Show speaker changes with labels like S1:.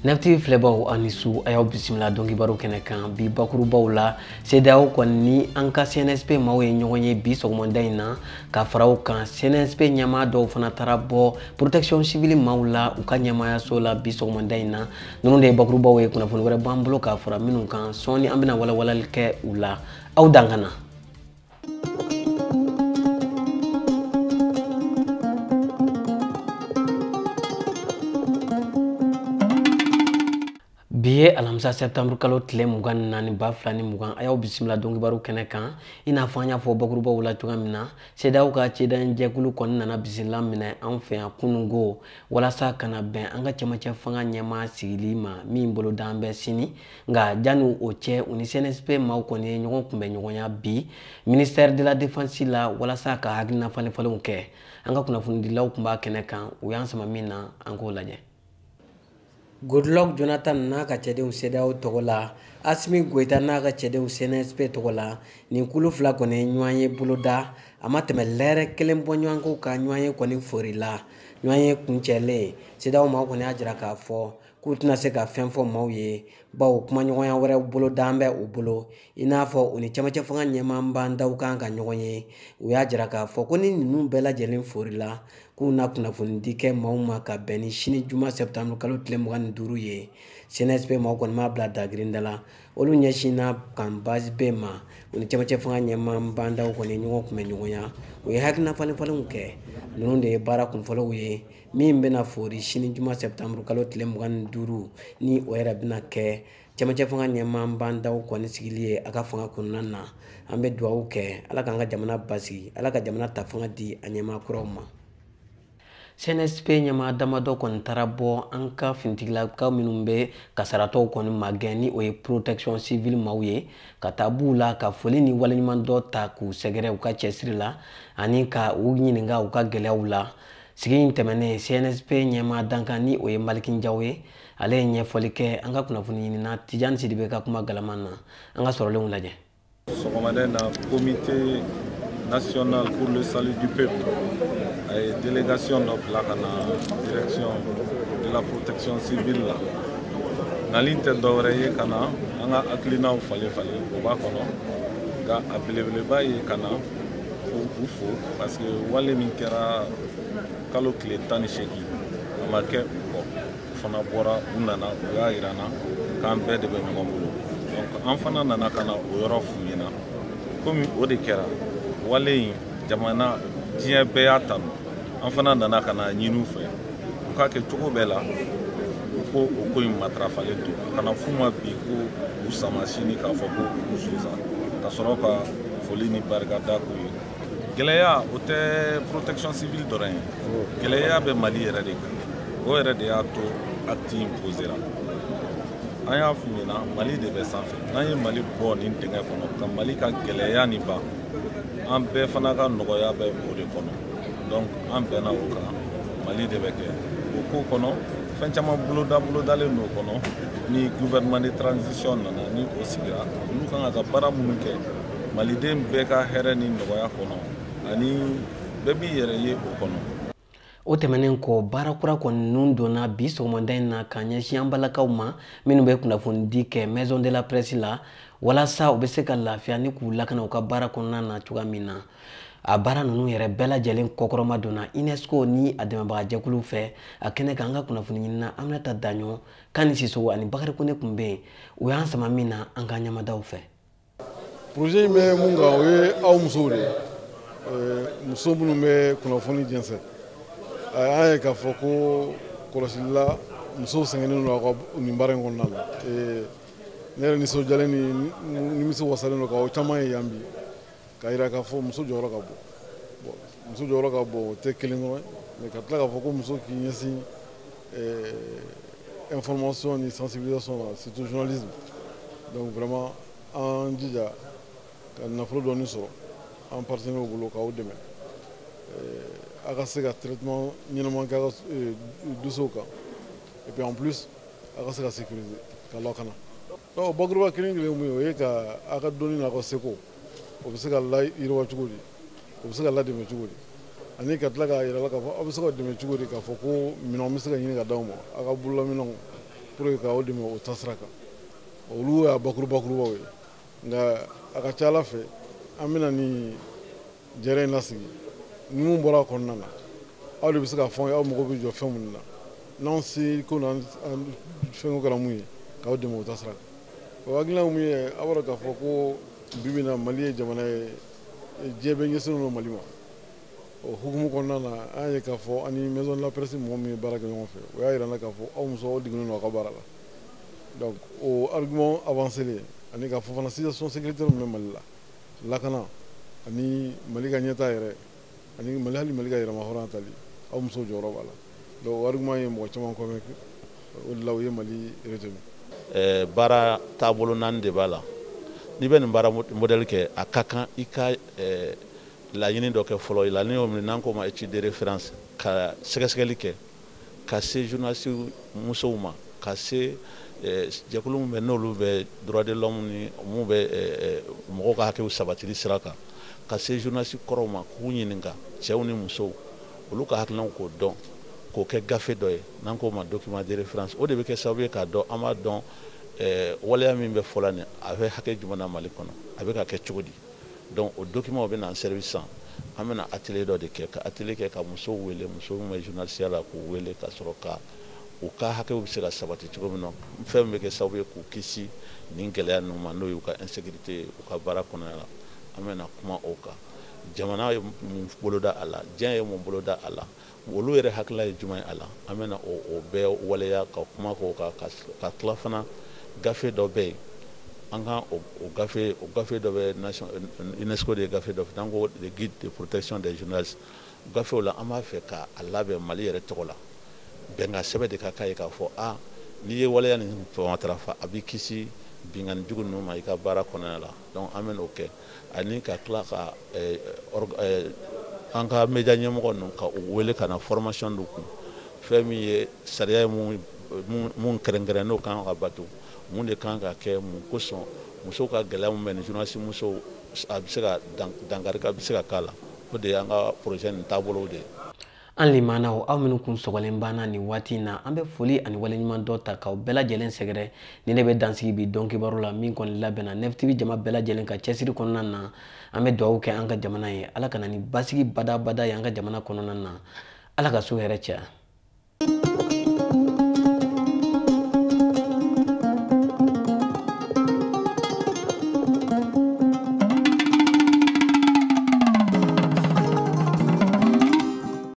S1: Nafti filɛbaw ani su a y'aw bisimila dɔnkibaro kɛnɛ kan bi bakurubaw la CEDEAO kɔni ni an ka CNSP maaw ye ɲɔgɔn ye bi sɔgɔmada in na ka faraw kan CNSP ɲɛmaa dɔw fana taara bɔ protection civile maaw la u ka ɲɛmaayaso la bi sɔgɔmada in na ninnu de ye bakurubaw ye kunnafoni wɛrɛ b'an bolo ka fara minnu kan sɔɔni an bɛna walawalali kɛ u la aw dan kana. Biye alamisa septembre kalo tile 24 2020 a y'aw bisimila dɔnkibaro kɛnɛ kan i n'a fɔ an y'a fɔ bakurubaw la cogoya min na CEDEAO ka cɛda jɛkulu kɔni nana bisimila minɛ an fɛ yan kunungo walasa kana bɛn an ka cɛmancɛ fanga ɲɛmaa sigili ma min bolo dan bɛ sini nka janni o cɛ u ni CNSP maaw kɔni ye ɲɔgɔn kunbɛn ɲɔgɔnya bi ministère de la défense la walasa ka hakilina falenfalenw kɛ an ka kunnafonidilaw tun b'a kɛnɛ kan u y'an sama min na an k'o lajɛ. Goodluck Jonathan n'a ka cɛdenw CEDEAO tɔgɔ la Assimi Goïta n'a ka cɛdenw CNSP tɔgɔ la nin kulu fila kɔni ye ɲɔgɔn ye boloda a ma tɛmɛ lɛrɛ kelen bɔ ɲɔgɔnko ka ɲɔgɔn ye kɔni fori la ɲɔgɔn ye kuncɛlen CEDEAO maaw kɔni y'a jira k'a fɔ k'u tɛna se ka fɛn fɔ maaw ye bawo kumaɲɔgɔnya wɛrɛ bolo dan bɛ u bolo i n'a fɔ u ni cɛmancɛ fanga ɲɛmaaba daw kan ka ɲɔgɔn ye u y'a jira k'a fɔ ko ni ninnu bɛɛ lajɛlen fori la k'u na kunnafoni di kɛ maaw ma ka bɛn ni sini juma septembre kalo tile 25 ye CNSP maaw kɔni m'a bila dagirinda la olu ɲɛsinna kan base B ma u ni cɛmancɛ fanga ɲɛmaaba daw kɔni ɲɔgɔn kunbɛn ɲɔgɔnya u ye hakilina falenfalenw kɛ ninnu de ye baara kunfɔlɔw ye min bɛna fori sini juma septembre kalo tile 25 ni o yɛrɛ bɛna kɛ cɛmancɛ fanga ɲɛmaaba daw kɔni sigili ye a ka fanga kɔnɔna na an bɛ dugawu kɛ ala k'an ka jamana basigi ala ka jamana ta fanga di a ɲɛmaa kuraw ma. CNSP ɲɛmaa damadɔ kɔni taara bɔ an ka finitigilakaw minnu bɛ kasaratɔw kɔni magɛn ni o ye protection civile maaw ye ka taa b'u la ka foli ni waleɲuman dɔ ta k'u sɛgɛrɛ u ka cɛsiri la ani ka u ɲininka u ka gɛlɛyaw la sigi in tɛmɛnen CNSP ɲɛmaa dankan ni o ye Maliki Jaw ye ale ye ɲɛfɔli kɛ an ka kunnafoni ɲinina Tijani Sidibe ka kuma galaman na an ka sɔrɔlenw lajɛ.
S2: Sɔgɔmada na comité national pour le salut du peuple et délégation de la direction de la protection civile là nalinte dɔwɛrɛ ye kana an ka hakilinaw falen o b'a kɔnɔ nka a belebeleba ye kana u fo parce que wale min kɛra kalo tile 18 a ma kɛ u kɔ u fana bɔra u nana u y'a yira na k'an bɛɛ de bɛ ɲɔgɔn bolo donc an fana nana kana o yɔrɔ f'u ɲɛna komi o de kɛra wale in jamana diɲɛ bɛɛ y'a tanu an fana nana kana ɲini u fɛ u k'a kɛ cogo bɛɛ la ko o ko in matarafalen to kana f'u ma bi ko u sama sini k'a fɔ ko u susa ka sɔrɔ ka foli ni barika da k'u ye gɛlɛya o tɛ protection civile dɔrɔn ye gɛlɛya bɛ Mali yɛrɛ de kan o yɛrɛ de y'a to acte imposera an y'a f'u ɲɛna Mali de bɛ sanfɛ n'an ye Mali bɔ nin dingɛ kɔnɔ ka Mali ka gɛlɛya nin ban an bɛɛ fana ka nɔgɔya bɛ o de kɔnɔ donc an bɛnna o kan Mali de bɛ kɛ o ko kɔnɔ fɛn caman bolodalen n'o kɔnɔ ni gouvernement de transition nana ni o sigira olu kan ka baara minnu kɛ maliden bɛɛ ka hɛrɛ ni nɔgɔya kɔnɔ ani bɛɛ b'i yɛrɛ ye o kɔnɔ.
S1: O tɛmɛnen kɔ baara kura kɔni ninnu donna bi sɔgɔmada in na ka ɲɛsin an balakaw ma minnu bɛ kunnafoni di kɛ maison de la presse la walasa u bɛ se ka lafiya ni k'u lakana u ka baara kɔnɔna na cogoya min na a baara ninnu yɛrɛ bɛɛ lajɛlen kɔkɔrɔma donna UNESCO ni a dɛmɛbagajɛkulu fɛ a kɛnɛ kan an ka kunnafoni ɲinina Aminata Daɲɔ Kani Sisogo ani Bakari Kone tun bɛ yen u y'an sama min na an ka ɲɛmadaw fɛ.
S3: projet in bɛ mun kan o ye aw musow de ye muso minnu bɛ kunnafoni jɛnsɛn an ye k'a fɔ ko kɔlɔsilila musow sɛgɛnnen don aw ka nin baara in kɔnɔna la ne yɛrɛ nisɔndiyalen ni nimisi wasalen don k'aw caman ye yan bi k'a jira k'a fɔ muso jɔyɔrɔ ka bon muso jɔyɔrɔ ka bon o tɛ kelen dɔrɔn mais ka tila k'a fɔ ko muso k'i ɲɛsin information ni sensibilisation la surtout journalisme donc vraiment an jija ka nafolo dɔɔni sɔrɔ an partenaires bolo k'aw dɛmɛ a ka se ka traitement ɲɛnama kɛ a ka dossiers kan et puis en plus a ka se ka sécuriser ka lakana donc bakuruba kelen kelen min o ye ka a ka dɔnni n'a ka seko o bɛ se ka layiriwa cogo di o bɛ se ka ladɛmɛ cogo di ani ka tila k'a yira la k'a fɔ aw bɛ se ka dɛmɛ cogo di k'a fɔ ko minɛnw bɛ se ka ɲini ka d'aw ma a ka bololaminɛnw pour que k'aw dɛmɛ o taasira kan olu y'a bakurubakurubaw ye nka a ka ca Ala fɛ an bɛna ni jɛrɛ in lasigi ni mun bɔra a kɔnɔna na aw de bɛ se k'a fɔ aw mago bɛ jɔ fɛn minnu na n'anw se ko n'an fɛn ko kɛra mun ye k'aw dɛmɛ o taasira kan o hakilina mun ye a b'a dɔn k'a fɔ ko bi bi in na Mali ye jamana ye diɲɛ bɛɛ ɲɛsinnen don Mali ma o hukumu kɔnɔna na an ye k'a fɔ ani maison de la presse mɔgɔ min ye baara kɛ ɲɔgɔn fɛ o y'a yira n na k'a fɔ aw musow aw degelen don aw ka baara la donc o argument avancé ani k'a fɔ fana situation sécuritaire min bɛ Mali la lakana ani Mali ka ɲɛtaa yɛrɛ ani hali Mali ka yɛrɛma hɔrɔnya tali aw musow jɔyɔrɔ b'a la donc o argument ye mɔgɔ caman convaincu o de la u ye Mali retenu.
S4: Baara taabolo 4 de b'a la n'i bɛ nin baara modèle kɛ a ka kan i ka laɲini dɔ kɛ fɔlɔ i la ni y'o minɛ n'an k'o ma étude de référence ka sɛgɛsɛgɛli kɛ ka se journaliste musow ma ka se jɛkulu min bɛ n'olu bɛ droit de l'homme ni mun bɛ mɔgɔw ka hakɛw sabatili sira kan ka se journaliste kɔrɔw ma k'u ɲininka cɛw ni musow olu ka hakilinaw k'o dɔn k'o kɛ gafe dɔ ye n'an k'o ma document de référence o de bɛ kɛ sababu ye k'a dɔn an b'a dɔn waleya min bɛ fɔla nin a bɛ hakɛ jumɛn na Mali kɔnɔ a bɛ ka kɛ cogo di donc o document bɛ na service san an bɛna atelier dɔ de kɛ ka atelier kɛ ka musow wele musow min bɛ journaliste la k'u wele ka sɔrɔ ka u ka hakɛw bɛ se ka sabati cogo min na fɛn min bɛ kɛ sababu ye k'u kisi nin gɛlɛya ninnu ma n'o y'u ka insécurité ye u ka baara kɔnɔna la an bɛna kuma o kan jamana ye mun boloda a la diɲɛ ye mun boloda a la olu yɛrɛ hakilila ye jumɛn ye a la an bɛna o bɛɛ waleya ka kuma k'o kan ka tila fana gafe dɔ bɛ yen an ka o gafe dɔ bɛ UNESCO de ye gafe dɔ fɛ n'an ko le guide de protection des journalistes gafew la an b'a fɛ k'a labɛn Mali yɛrɛ tɔgɔ la bɛnkan sɛbɛn de ka k'a ye k'a fɔ n'i ye waleya nin matarafa a b'i kisi binganni jugu ninnu ma i ka baara kɔnɔna la donc an bɛna o kɛ ani ka tila ka an ka média ɲɛmɔgɔ ninnu ka u wele ka na formation dɔ kun fɛn min ye sariya ye mun kɛrɛnkɛrɛn n'o kan ka bato mun de kan ka kɛ mun kosɔn musow ka gɛlɛya min bɛ ni journaliste musow a bɛ se ka dankari a bɛ se ka k'a la o de ye an ka projet nin taabolo de ye.
S1: An limanaw aw minnu kun sɔgɔlen banna nin waati in na an bɛ foli ani waleɲuman dɔ ta k'aw bɛɛ lajɛlen sɛgɛrɛ ni ne bɛ dansigi bi dɔn kibaru la min kɔni labɛnna NEF TV jama bɛɛ lajɛlen ka cɛsiri kɔnɔna na an bɛ dugawu kɛ an ka jamana ye Ala ka na ni basigi badabada ye an ka jamana kɔnɔna na Ala ka so hɛrɛ caya.